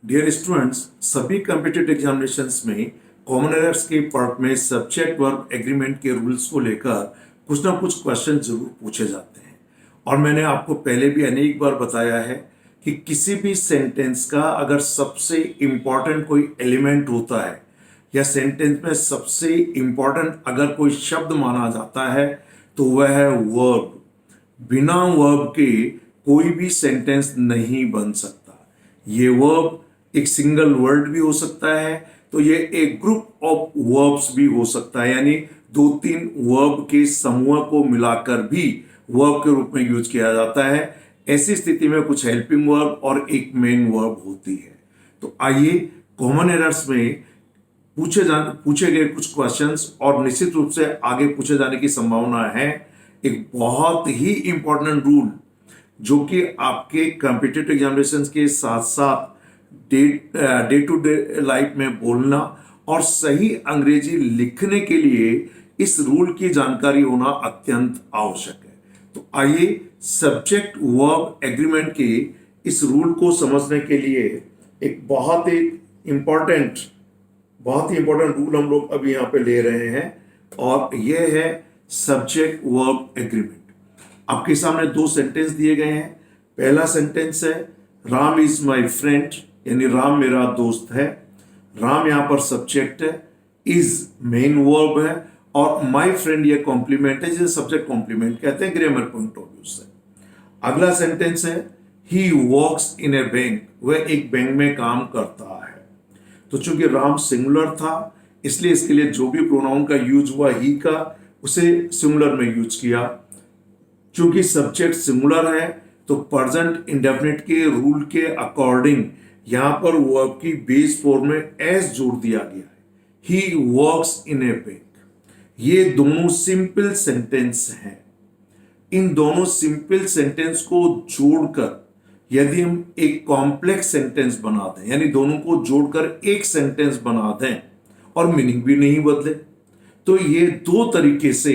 Dear students, सभी competitive examinations में common errors के पार्ट में सब्जेक्ट वर्ब एग्रीमेंट के रूल्स को लेकर कुछ ना कुछ क्वेश्चन जरूर पूछे जाते हैं। और मैंने आपको पहले भी अनेक बार बताया है कि किसी भी सेंटेंस का अगर सबसे इंपॉर्टेंट कोई एलिमेंट होता है या सेंटेंस में सबसे इंपॉर्टेंट अगर कोई शब्द माना जाता है तो वह है वर्ब। बिना वर्ब के कोई भी सेंटेंस नहीं बन सकता। ये वर्ब एक सिंगल वर्ड भी हो सकता है, तो ये एक ग्रुप ऑफ वर्ब्स भी हो सकता है, यानी दो तीन वर्ब के समूह को मिलाकर भी वर्ब के रूप में यूज किया जाता है। ऐसी स्थिति में कुछ हेल्पिंग वर्ब और एक मेन वर्ब होती है। तो आइए कॉमन एरर्स में पूछे गए कुछ क्वेश्चंस और निश्चित रूप से आगे पूछे जाने की संभावना है। एक बहुत ही इंपॉर्टेंट रूल जो कि आपके कॉम्पिटिटिव एग्जामिनेशन के साथ साथ डे टू डे लाइफ में बोलना और सही अंग्रेजी लिखने के लिए इस रूल की जानकारी होना अत्यंत आवश्यक है। तो आइए सब्जेक्ट वर्ब एग्रीमेंट के इस रूल को समझने के लिए एक बहुत ही इंपॉर्टेंट रूल हम लोग अभी यहाँ पे ले रहे हैं, और यह है सब्जेक्ट वर्ब एग्रीमेंट। आपके सामने दो सेंटेंस दिए गए हैं। पहला सेंटेंस है राम इज माई फ्रेंड, यानी राम मेरा दोस्त है। राम यहां पर सब्जेक्ट है, इज मेन वर्ब है, और माई फ्रेंड ये कॉम्प्लीमेंट है, जिसे सब्जेक्ट कॉम्प्लीमेंट कहते हैं ग्रामर पॉइंट ऑफ व्यू से। अगला सेंटेंस है he works in A bank, वह एक बैंक में काम करता है। तो चूंकि राम सिंगुलर था इसलिए इसके लिए जो भी प्रोनाउन का यूज हुआ ही का, उसे सिंगुलर में यूज किया। चूंकि सब्जेक्ट सिंगुलर है तो प्रेजेंट इंडेफिनिट के रूल के अकॉर्डिंग यहां पर वर्ब की बेस फॉर्म में एस जोड़ दिया गया है। He works in A bank. ये दोनों सिंपल सेंटेंस हैं। इन दोनों सिंपल सेंटेंस को जोड़कर यदि हम एक कॉम्प्लेक्स सेंटेंस बना दें, यानी दोनों को जोड़कर एक सेंटेंस बना दें और मीनिंग भी नहीं बदले, तो ये दो तरीके से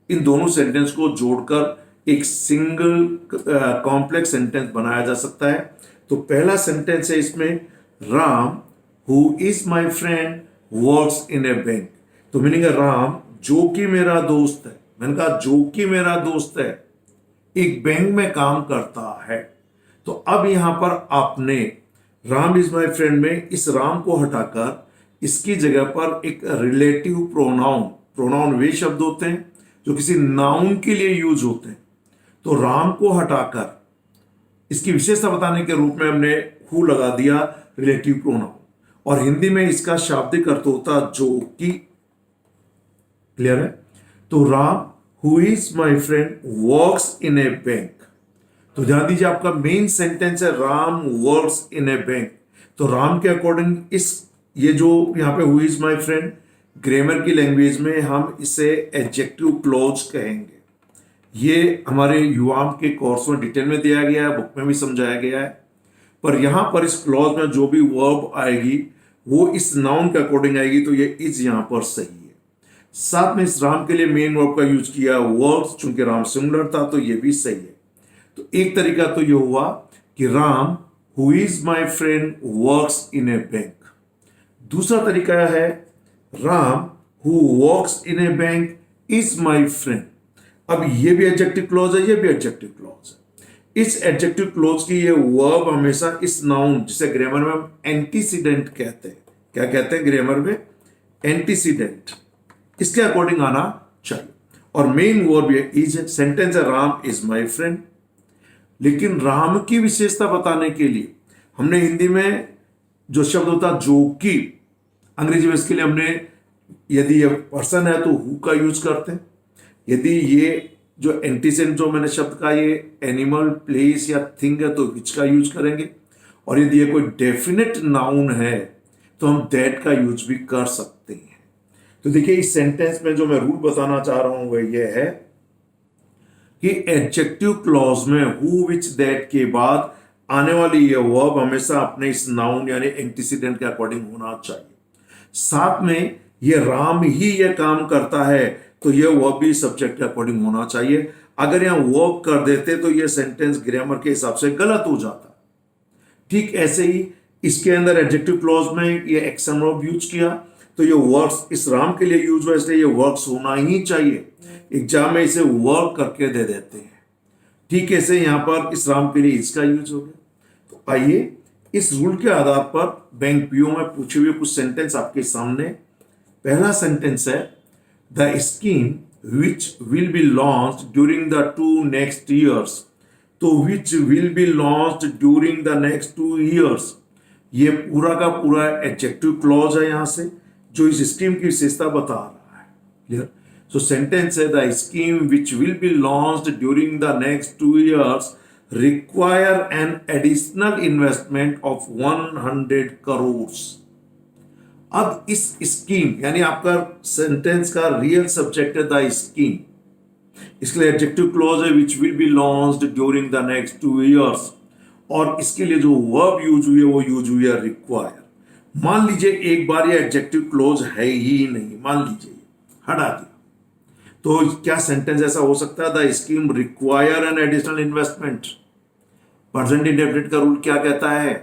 इन दोनों सेंटेंस को जोड़कर एक सिंगल कॉम्प्लेक्स सेंटेंस बनाया जा सकता है। तो पहला सेंटेंस है इसमें Ram who is my friend works in A bank. तो मीनिंग है राम जो कि मेरा दोस्त है, मैंने कहा जो कि मेरा दोस्त है, एक बैंक में काम करता है। तो अब यहां पर आपने राम इज माई फ्रेंड में इस राम को हटाकर इसकी जगह पर एक रिलेटिव प्रोनाउन वे शब्द होते हैं जो किसी नाउन के लिए यूज होते हैं। तो राम को हटाकर इसकी विशेषता बताने के रूप में हमने हु लगा दिया रिलेटिव प्रोनाउन, और हिंदी में इसका शाब्दिक अर्थ होता जो कि। क्लियर है? तो Ram who is my friend works in A bank. तो ध्यान दीजिए आपका मेन सेंटेंस है Ram works in A bank. तो राम के अकॉर्डिंग ये जो यहां पे who is my friend, grammar की लैंग्वेज में हम इसे एडजेक्टिव क्लॉज कहेंगे। ये हमारे युवाम के कोर्स में डिटेल में दिया गया है, बुक में भी समझाया गया है। पर यहां पर इस क्लॉज में जो भी वर्ब आएगी वो इस नाउन के अकॉर्डिंग आएगी, तो ये इज यहां पर सही है। साथ में इस राम के लिए मेन वर्ब का यूज किया वर्क्स, चूंकि राम सिंगुलर था तो ये भी सही है। तो एक तरीका तो ये हुआ कि Ram who is my friend works in A bank. दूसरा तरीका है Ram who works in A bank is my friend. अब ये भी एडजेक्टिव क्लॉज है, ये भी एडजेक्टिव क्लॉज है। इस एडजेक्टिव क्लॉज की ये वर्ब हमेशा इस नाउन, जिसे ग्रामर में हम एंटीसीडेंट कहते हैं, क्या कहते हैं ग्रामर में? एंटीसीडेंट, इसके अकॉर्डिंग आना चाहिए। और मेन वर्ब ये इज है। सेंटेंस है राम इज माई फ्रेंड। लेकिन राम की विशेषता बताने के लिए हमने हिंदी में जो शब्द होता जो कि, अंग्रेजी में इसके लिए हमने, यदि ये पर्सन है तो हु का यूज करते हैं। यदि ये जो एंटीसेंट जो मैंने शब्द का ये एनिमल, प्लेस या थिंग है तो विच का यूज करेंगे। और यदि ये कोई डेफिनेट नाउन है तो हम दैट का यूज भी कर सकते हैं। तो देखिए इस सेंटेंस में जो मैं रूल बताना चाह रहा हूं वह यह है कि एडजेक्टिव क्लॉज में हु विच दैट के बाद आने वाली यह वर्ब हमेशा अपने इस नाउन यानी एंटीसीडेंट के अकॉर्डिंग होना चाहिए। साथ में यह राम ही यह काम करता है तो यह वर्ब भी सब्जेक्ट के अकॉर्डिंग होना चाहिए। अगर यहां वर्क कर देते तो यह सेंटेंस ग्रामर के हिसाब से गलत हो जाता। ठीक ऐसे ही इसके अंदर एडजेक्टिव क्लॉज में ये एक्शन वर्ब यूज किया, तो ये वर्क्स इस राम के लिए यूज हुआ, इसलिए ये वर्क्स होना ही चाहिए। एग्जाम में इसे वर्क करके दे देते हैं। ठीक है, से यहां पर इस राम के लिए इसका यूज हो गया। तो आइए इस रूल के आधार पर बैंक पीओ में पूछे हुए कुछ सेंटेंस आपके सामने। पहला सेंटेंस है, the scheme which will be launched during the 2 next years। तो which will be launched during the next 2 years, ये पूरा का पूरा एडजेक्टिव क्लॉज है यहां से, जो इस स्कीम की विशेषता बता रहा है। क्लियर? सो सेंटेंस है, the scheme which will be launched during the next 2 years require an additional investment of 100 crores। अब इस स्कीम यानी आपका सेंटेंस का रियल सब्जेक्ट है द स्कीम, इसके लिए एडजेक्टिव क्लॉज है which will be launched during the next 2 years, और इसके लिए जो वर्ब यूज हुई है वो यूज हुई है रिक्वायर। मान लीजिए एक बार ये एडजेक्टिव क्लॉज है ही नहीं, मान लीजिए हटा दिया, तो क्या सेंटेंस ऐसा हो सकता है, the scheme require an additional investment. Present indefinite का रूल क्या कहता है,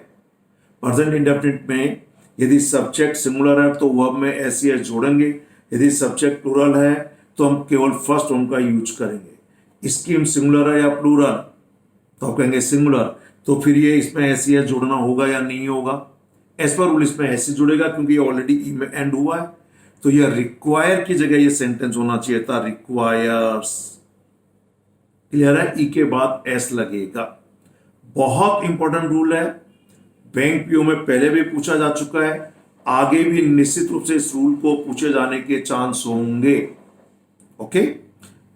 प्रेजेंट इंडेफिनिट में यदि सब्जेक्ट सिंगुलर है तो वर्ब में एस ई एस जोड़ेंगे, यदि सब्जेक्ट प्लूरल है तो हम केवल फर्स्ट फॉर्म का यूज करेंगे। स्कीम सिंगुलर है या प्लूरल, तो आप कहेंगे सिंगुलर, तो फिर ये इसमें एस ई एस जोड़ना होगा या नहीं होगा। एज पर रूल इसमें एस जुड़ेगा क्योंकि ये ऑलरेडी ई में एंड हुआ है, तो ये रिक्वायर की जगह ये सेंटेंस होना चाहिए था रिक्वायर्स। क्लियर है? ई के बाद एस लगेगा। बहुत इंपॉर्टेंट रूल है, बैंक पीओ में पहले भी पूछा जा चुका है, आगे भी निश्चित रूप से इस रूल को पूछे जाने के चांस होंगे। ओके,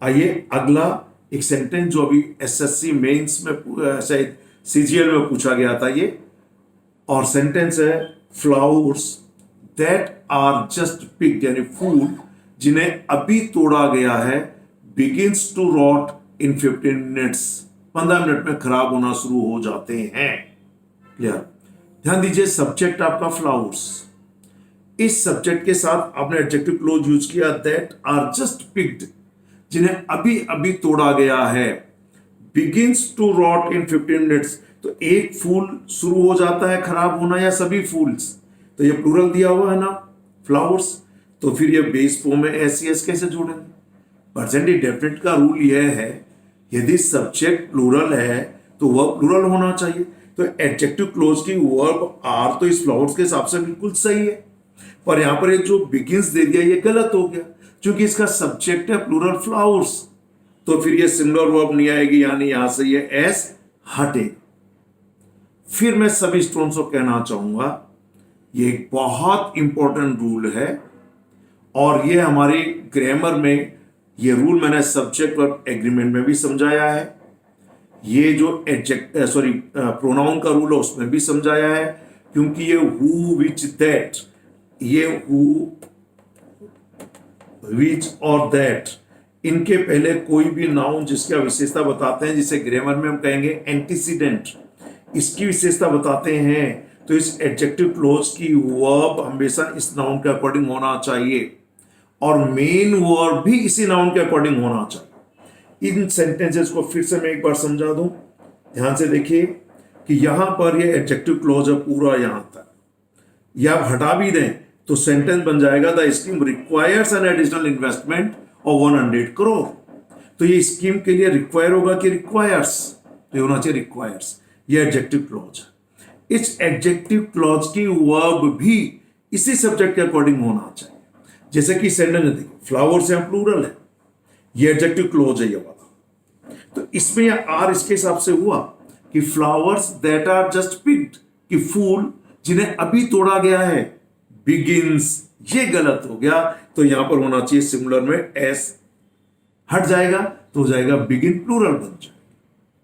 आइए अगला एक सेंटेंस जो अभी एसएससी मेंस में शायद सीजीएल में पूछा गया था ये, और सेंटेंस है, flowers that are just picked, यानी फूल जिन्हें अभी तोड़ा गया है, begins to rot in 15 minutes, 15 minute में खराब होना शुरू हो जाते हैं। क्लियर? ध्यान दीजिए, सब्जेक्ट आपका फ्लावर्स, इस सब्जेक्ट के साथ आपने एडजेक्टिव क्लोज यूज किया, दैट आर जस्ट पिक्ड, जिन्हें अभी अभी तोड़ा गया है, begins to rot in 15 minutes, तो एक फूल शुरू हो जाता है खराब होना या सभी फूल्स, तो ये प्लूरल दिया हुआ है ना फ्लावर्स, तो फिर ये बेस फॉर्म में एस कैसे जोड़ेंगे। प्रेजेंट इंडेफिनिट का रूल यह है, यदि सब्जेक्ट प्लूरल है तो वह प्लूरल होना चाहिए, तो एडजेक्टिव क्लोज की वर्ब आर तो इस फ्लावर्स के हिसाब से बिल्कुल सही है, पर यहां पर ये जो बिगिंस दे दिया ये गलत हो गया, क्योंकि इसका सब्जेक्ट है प्लूरल फ्लावर्स, तो फिर ये सिंगुलर वर्ब नहीं आएगी, यानी यहां से ये एस हटेगा। फिर मैं सभी स्टूडेंट्स को कहना चाहूंगा, ये एक बहुत इंपॉर्टेंट रूल है, और ये हमारी ग्रामर में ये रूल मैंने सब्जेक्ट वर्ब एग्रीमेंट में भी समझाया है, ये जो प्रोनाउन का रूल है उसमें भी समझाया है, क्योंकि ये हु विच दैट, ये हु विच और दैट, इनके पहले कोई भी नाउन जिसका विशेषता बताते हैं, जिसे ग्रामर में हम कहेंगे एंटीसीडेंट, इसकी विशेषता बताते हैं, तो इस एडजेक्टिव क्लोज की वर्ब हमेशा इस नाउन के अकॉर्डिंग होना चाहिए, और मेन वर्ब भी इसी नाउन के अकॉर्डिंग होना चाहिए। इन सेंटेंसेस को फिर से मैं एक बार समझा दूं, ध्यान से देखिए कि यहां पर ये एडजेक्टिव क्लॉज है पूरा यहां तक, या आप हटा भी दें तो सेंटेंस बन जाएगा, the scheme requires an additional investment of 100 crore. तो ये स्कीम के लिए रिक्वायर होगा कि रिक्वायर्स, तो ये होना चाहिए रिक्वायर्स, ये एडजेक्टिव क्लॉज है। इस एडजेक्टिव क्लॉज की वर्ब भी इसी सब्जेक्ट के अकॉर्डिंग होना चाहिए, जैसे कि सेंटेंस देखो, फ्लावर्स है प्लूरल है, ये एडजेक्टिव क्लोज है ये वाला, तो इसमें यह आर इसके हिसाब से हुआ कि flowers that are just picked, कि फूल जिन्हें अभी तोड़ा गया है, बिगिंस, ये गलत हो गया, तो यहां पर होना चाहिए सिंगुलर में एस हट जाएगा, तो हो जाएगा बिगिन, प्लूरल बन जाएगा।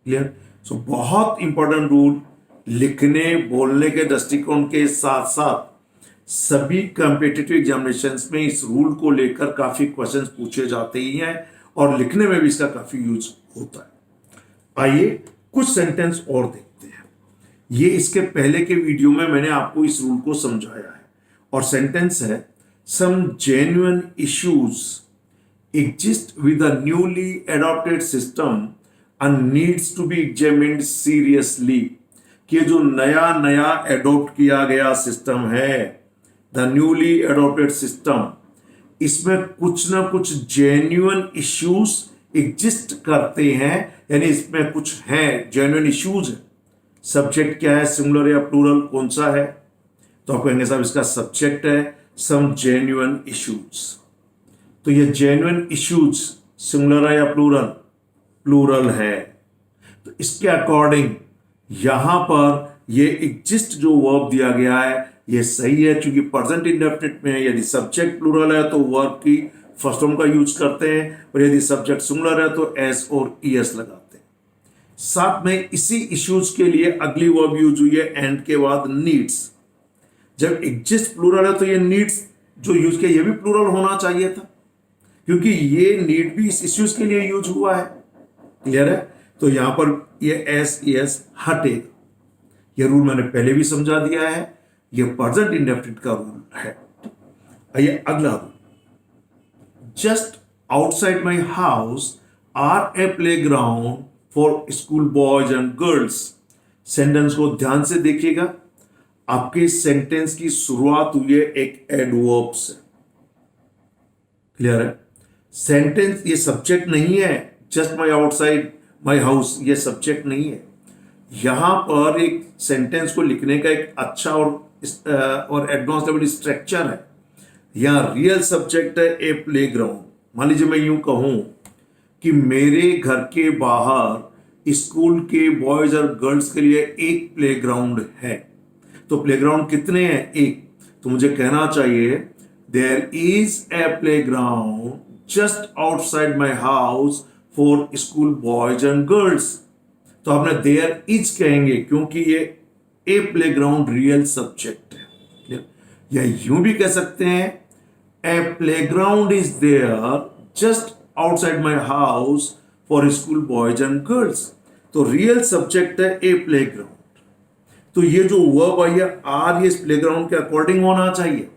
क्लियर? सो बहुत इंपॉर्टेंट रूल, लिखने बोलने के दृष्टिकोण के साथ साथ सभी कॉम्पिटिटिव एग्जामिनेशंस में इस रूल को लेकर काफी क्वेश्चंस पूछे जाते ही हैं, और लिखने में भी इसका काफी यूज होता है। आइए कुछ सेंटेंस और देखते हैं। ये इसके पहले के वीडियो में मैंने आपको इस रूल को समझाया है, और सेंटेंस है, some genuine issues exist with a newly adopted system and needs to be examined seriously। कि जो नया नया एडॉप्ट किया गया सिस्टम है, द न्यूली एडॉप्टेड सिस्टम, इसमें कुछ ना कुछ जेन्युइन इश्यूज एग्जिस्ट करते हैं, यानी इसमें कुछ है, जेन्युइन इश्यूज है। सब्जेक्ट क्या है, सिंगुलर या प्लूरल, कौन सा है? तो आप कहेंगे साहब इसका सब्जेक्ट है सम जेन्युइन इश्यूज। तो ये जेन्युइन इश्यूज सिंगुलर है या प्लूरल? प्लूरल है। तो इसके अकॉर्डिंग यहां पर ये एग्जिस्ट जो वर्ब दिया गया है ये सही है, क्योंकि प्रेजेंट इंडेफिनिट में यदि सब्जेक्ट प्लूरल है तो वर्ब की फर्स्ट फॉर्म का यूज करते हैं, और यदि सब्जेक्ट सिंगुलर है तो एस और ईएस लगाते हैं। साथ में इसी इश्यूज के लिए अगली वर्ब यूज हुई है एंड के बाद नीड्स। जब एग्जिस्ट प्लूरल है तो ये नीड्स जो यूज किया ये भी प्लूरल होना चाहिए था, क्योंकि ये नीड भी इस इश्यूज के लिए यूज हुआ है। क्लियर है? तो यहां पर ये एस ईएस हटेगा। ये रूल मैंने पहले भी समझा दिया है, ये प्रेजेंट इंडेफिनिट का रूल है। आइए अगला rule, just outside my house are a playground for school boys and girls. Sentence को ध्यान से देखिएगा। आपके सेंटेंस की शुरुआत हुई है एक एडवर्ब से। क्लियर है? सेंटेंस ये सब्जेक्ट नहीं है, just my outside my house ये सब्जेक्ट नहीं है। यहां पर एक सेंटेंस को लिखने का एक अच्छा और एडवांस लेवल स्ट्रक्चर है। यहां रियल सब्जेक्ट है ए प्ले ग्राउंड। मान लीजिए मैं यूं कहूं कि मेरे घर के बाहर स्कूल के बॉयज और गर्ल्स के लिए एक प्ले ग्राउंड है। तो प्ले ग्राउंड कितने हैं? एक। तो मुझे कहना चाहिए there is a playground just outside my house for school boys and girls. तो आपने देयर इज कहेंगे क्योंकि ये a playground real subject है। या यूं भी कह सकते हैं a playground is there just outside my house for school boys and girls. तो रियल सब्जेक्ट है ए प्ले ग्राउंड। तो ये जो वर्ब है ये आर ये प्ले ग्राउंड के अकॉर्डिंग होना चाहिए।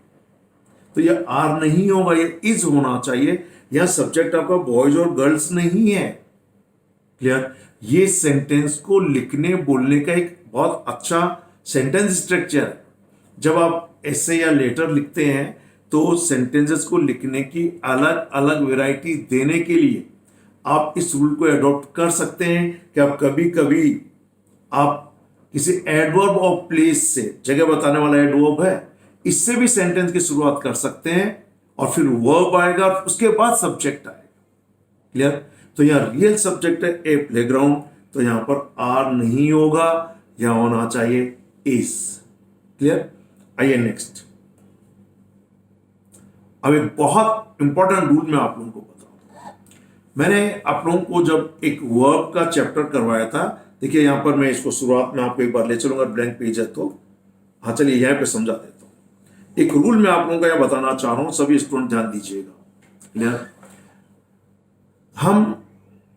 तो ये आर नहीं होगा, ये इज होना चाहिए। यह सब्जेक्ट आपका बॉयज और गर्ल्स नहीं है। क्लियर? ये सेंटेंस को लिखने बोलने का एक बहुत अच्छा सेंटेंस स्ट्रक्चर है। जब आप ऐसे या लेटर लिखते हैं तो सेंटेंसेस को लिखने की अलग अलग वैरायटी देने के लिए आप इस रूल को अडॉप्ट कर सकते हैं कि आप कभी कभी आप किसी एडवर्ब ऑफ प्लेस से, जगह बताने वाला एडवर्ब है, इससे भी सेंटेंस की शुरुआत कर सकते हैं और फिर वर्ब आएगा और उसके बाद सब्जेक्ट आएगा। क्लियर? तो यहां रियल सब्जेक्ट है ए प्लेग्राउंड, तो यहां पर आर नहीं होगा, यहां होना चाहिए इज। क्लियर? आइए नेक्स्ट। अब एक बहुत इंपॉर्टेंट रूल मैं आप लोगों को बताऊं। मैंने आप लोगों को जब एक वर्ब का चैप्टर करवाया था, देखिए यहां पर मैं इसको शुरुआत में आपको एक बार ले चलूंगा, ब्लैंक पेज है तो हाँ चलिए यहां पे समझा देता हूं। एक रूल मैं आप लोगों को यह बताना चाह रहा हूं, सभी स्टूडेंट ध्यान दीजिएगा। क्लियर? हम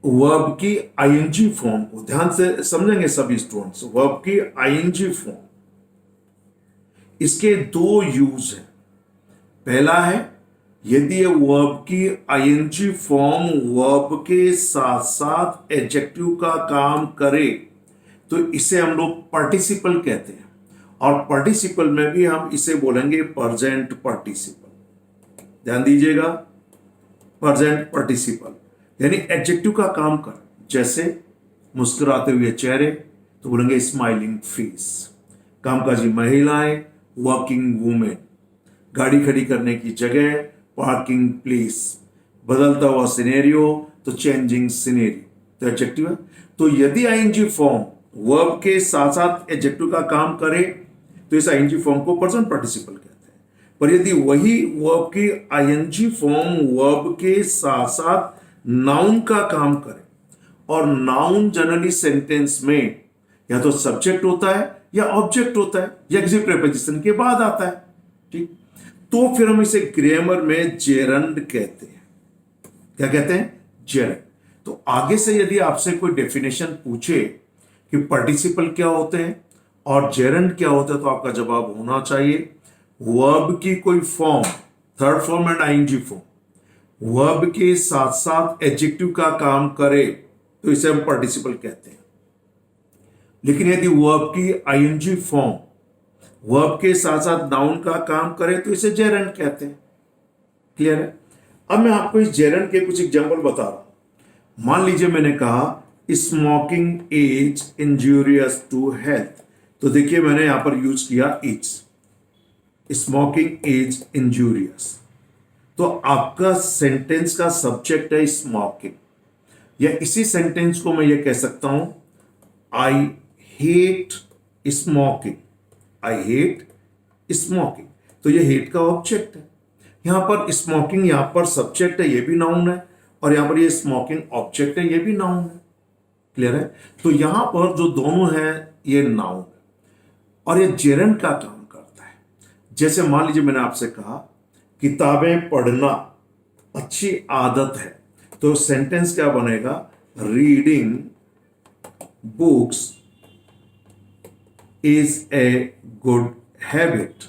वर्ब की आईएनजी फॉर्म को ध्यान से समझेंगे सभी स्टूडेंट्स। वर्ब की आईएनजी फॉर्म, इसके दो यूज हैं। पहला है यदि ये वर्ब की आईएनजी फॉर्म वर्ब के साथ साथ एडजेक्टिव का काम करे तो इसे हम लोग पार्टिसिपल कहते हैं, और पार्टिसिपल में भी हम इसे बोलेंगे प्रेजेंट पार्टिसिपल। ध्यान दीजिएगा, प्रेजेंट पार्टिसिपल यानी एडजेक्टिव का काम कर, जैसे मुस्कुराते हुए चेहरे तो बोलेंगे स्माइलिंग फेस, कामकाजी महिलाएं वर्किंग वुमेन, गाड़ी खड़ी करने की जगह पार्किंग प्लेस, बदलता हुआ सिनेरियो तो चेंजिंग सिनेरियो, तो एडजेक्टिव है। तो यदि आईएनजी फॉर्म वर्ब के साथ साथ एडजेक्टिव का काम करे तो इस आईएनजी फॉर्म को प्रेजेंट पार्टिसिपल कहते हैं। पर यदि वही वर्ब की आईएनजी फॉर्म वर्ब के साथ साथ नाउन का काम करे, और नाउन जनरली सेंटेंस में या तो सब्जेक्ट होता है या ऑब्जेक्ट होता है या किसी प्रीपोजिशन के बाद आता है, ठीक, तो फिर हम इसे ग्रामर में जेरंड कहते हैं। क्या कहते हैं? जेरंड। तो आगे से यदि आपसे कोई डेफिनेशन पूछे कि पार्टिसिपल क्या होते हैं और जेरंड क्या होता है, तो आपका जवाब होना चाहिए वर्ब की कोई form, third form and ING form, verb के साथ साथ एडजेक्टिव का काम करे तो इसे हम पार्टिसिपल कहते हैं। लेकिन यदि वर्ब की आईएनजी फॉर्म वर्ब के साथ साथ नाउन का काम करे तो इसे जेरंड कहते हैं। क्लियर है? अब मैं आपको इस जेरंड के कुछ एग्जांपल बता रहा हूं। मान लीजिए मैंने कहा smoking is injurious to health, तो देखिए मैंने यहां पर यूज किया इज। स्मोकिंग इज इंजूरियस, तो आपका सेंटेंस का सब्जेक्ट है स्मोकिंग, या इसी सेंटेंस को मैं ये कह सकता हूं I hate smoking. I hate smoking, तो ये हेट का ऑब्जेक्ट है। यहां पर स्मोकिंग यहां पर सब्जेक्ट है, ये भी नाउन है, और यहां पर ये स्मोकिंग ऑब्जेक्ट है, ये भी नाउन है। क्लियर है? तो यहां पर जो दोनों है ये नाउन है और ये जेरंड का काम करता है। जैसे मान लीजिए मैंने आपसे कहा किताबें पढ़ना अच्छी आदत है, तो सेंटेंस क्या बनेगा? Reading books is a good habit.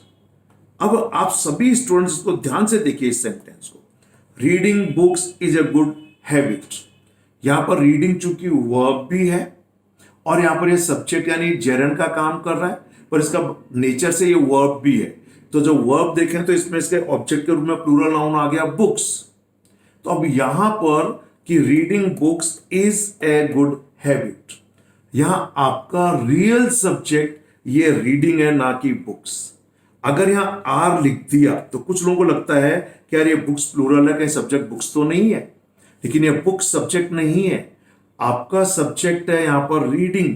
अब आप सभी स्टूडेंट्स को ध्यान से देखिए इस सेंटेंस को। Reading books is a good habit, यहां पर रीडिंग चूंकि वर्ब भी है और यहां पर ये सब्जेक्ट यानी जेरंड का काम कर रहा है, पर इसका नेचर से ये वर्ब भी है। तो जो वर्ब देखें तो इसमें इसके ऑब्जेक्ट के रूप में प्लूरल नाउन आ गया बुक्स। तो अब यहां पर कि reading books is a good habit, यहां आपका रियल सब्जेक्ट ये रीडिंग है, ना कि बुक्स। अगर यहां आर लिख दिया तो कुछ लोगों को लगता है कि यार ये बुक्स प्लूरल है, कहीं सब्जेक्ट बुक्स तो नहीं है, लेकिन ये बुक्स सब्जेक्ट नहीं है। आपका सब्जेक्ट है यहां पर रीडिंग,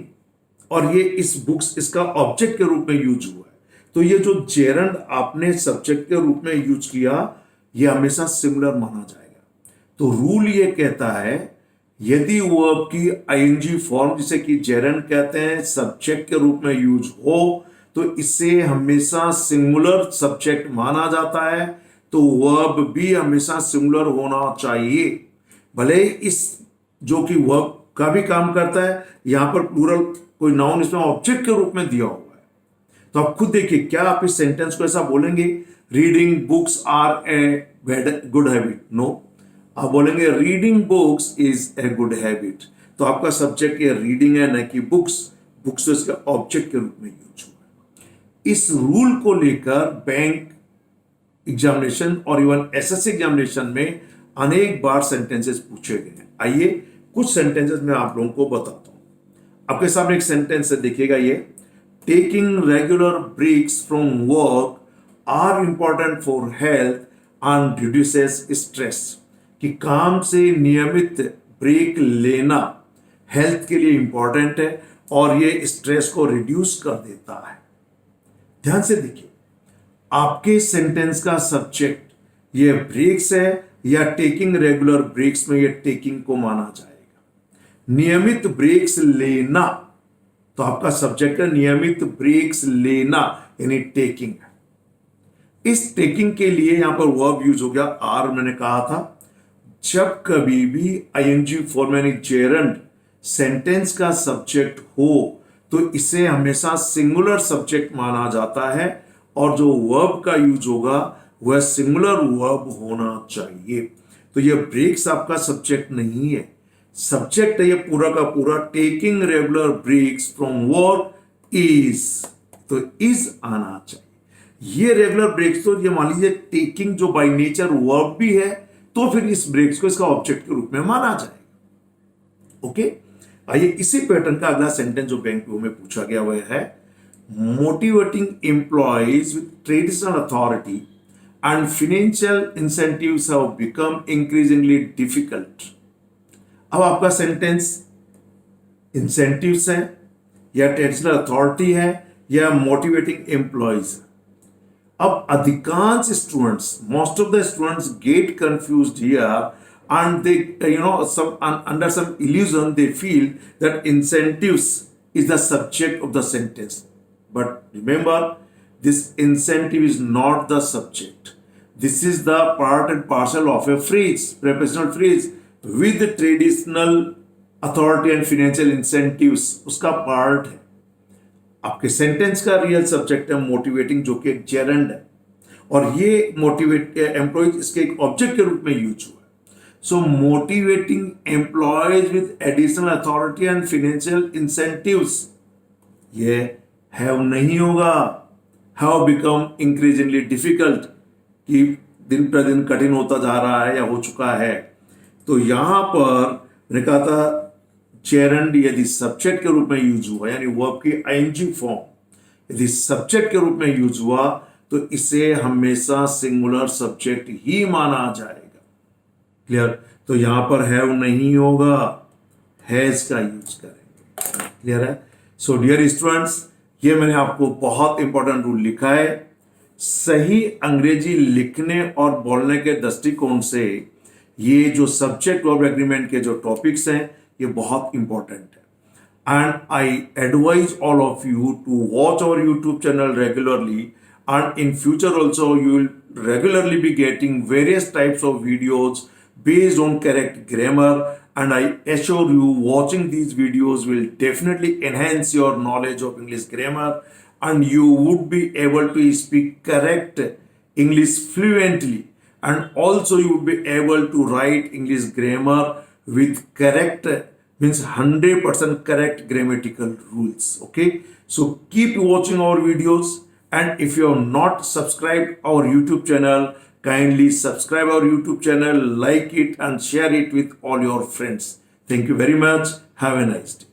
और ये इस बुक्स इसका ऑब्जेक्ट के रूप में यूज हुआ है। तो ये जो जेरंड आपने सब्जेक्ट के रूप में यूज किया, ये हमेशा सिमिलर माना जाएगा। तो रूल ये कहता है यदि वर्ब की आईएनजी फॉर्म जिसे कि जेरंड कहते हैं सब्जेक्ट के रूप में यूज हो तो इसे हमेशा सिंगुलर सब्जेक्ट माना जाता है। तो वर्ब भी हमेशा सिंगुलर होना चाहिए, भले इस जो कि वर्ब का भी काम करता है, यहां पर प्लूरल कोई नाउन इसमें ऑब्जेक्ट के रूप में दिया हुआ है। तो आप खुद देखिए, क्या आप इस सेंटेंस को ऐसा बोलेंगे reading books are a good habit? No, आप बोलेंगे reading books is a good habit. तो आपका सब्जेक्ट ये रीडिंग है, न कि बुक्स। बुक्स तो इसका ऑब्जेक्ट के रूप में यूज हुआ है। इस रूल को लेकर बैंक एग्जामिनेशन और इवन एसएससी एग्जामिनेशन में अनेक बार सेंटेंसेस पूछे गए हैं। आइए कुछ सेंटेंसेस मैं आप लोगों को बताता हूं। आपके सामने एक सेंटेंस है, देखिएगा ये। Taking regular breaks from work are important for health and reduces stress, कि काम से नियमित ब्रेक लेना हेल्थ के लिए इंपॉर्टेंट है और ये स्ट्रेस को रिड्यूस कर देता है। ध्यान से देखिए, आपके सेंटेंस का सब्जेक्ट ये ब्रेक्स है या टेकिंग रेगुलर ब्रेक्स में ये टेकिंग को माना जाएगा। नियमित ब्रेक्स लेना, तो आपका सब्जेक्ट है नियमित ब्रेक्स लेना यानी टेकिंग है। इस टेकिंग के लिए यहां पर वर्ब यूज हो गया आर। मैंने कहा था जब कभी भी आईएनजी फॉर्म यानी जेरंड सेंटेंस का सब्जेक्ट हो तो इसे हमेशा सिंगुलर सब्जेक्ट माना जाता है और जो वर्ब का यूज होगा वह सिंगुलर वर्ब होना चाहिए। तो यह ब्रेक्स आपका सब्जेक्ट नहीं है, सब्जेक्ट है ये पूरा का पूरा taking regular breaks from work is, तो इज आना चाहिए। ये रेगुलर ब्रेक्स, तो ये मान लीजिए टेकिंग जो बाय नेचर वर्ब भी है, तो फिर इस ब्रेक्स को इसका ऑब्जेक्ट के रूप में माना जाएगा। ओके, आइए इसी पैटर्न का अगला सेंटेंस जो बैंक में पूछा गया वह है motivating employees with traditional authority and financial incentives have become increasingly difficult. अब आपका सेंटेंस इंसेंटिव्स है या ट्रेडिशनल अथॉरिटी है या मोटिवेटिंग एम्प्लॉयज है। अब अधिकांश students, most of the students gate confused here and they under some illusion they feel that incentives is the subject of the sentence, but remember this incentive is not the subject. This is the part and parcel of a phrase, prepositional phrase with the traditional authority and financial incentives उसका part है। आपके sentence का real subject है motivating, जो कि एक gerund है, और ये मोटिवेट एम्प्लॉयज इसके एक ऑब्जेक्ट के रूप में यूज हुआ। So motivating employees with additional authority and financial incentives ये हैव नहीं होगा, हैव बिकम इंक्रीजिंगली डिफिकल्ट, कि दिन प्रतिदिन कठिन होता जा रहा है या हो चुका है। तो यहां पर मैंने कहा था जेरंड यदि सब्जेक्ट के रूप में यूज हुआ, यानी वर्ब की आईएनजी फॉर्म यदि सब्जेक्ट के रूप में यूज हुआ, तो इसे हमेशा सिंगुलर सब्जेक्ट ही माना जाएगा। क्लियर? तो यहां पर हैव नहीं होगा, हैज का यूज करेंगे। क्लियर है? सो डियर स्टूडेंट्स, ये मैंने आपको बहुत इंपॉर्टेंट रूल लिखा है। सही अंग्रेजी लिखने और बोलने के दृष्टिकोण से ये जो सब्जेक्ट वर्ब एग्रीमेंट के जो टॉपिक्स हैं, ये बहुत इंपॉर्टेंट है। And I advise all of you to watch our YouTube channel regularly, and in future also you will regularly be getting various types of videos based on correct grammar, and I assure you watching these videos will definitely enhance your knowledge of English grammar, and you would be able to speak correct English fluently, and also you would be able to write English grammar with correct, means 100% correct grammatical rules. Okay, so keep watching our videos, and if you have not subscribed our YouTube channel, kindly subscribe our YouTube channel, like it and share it with all your friends. Thank you very much. Have a nice day.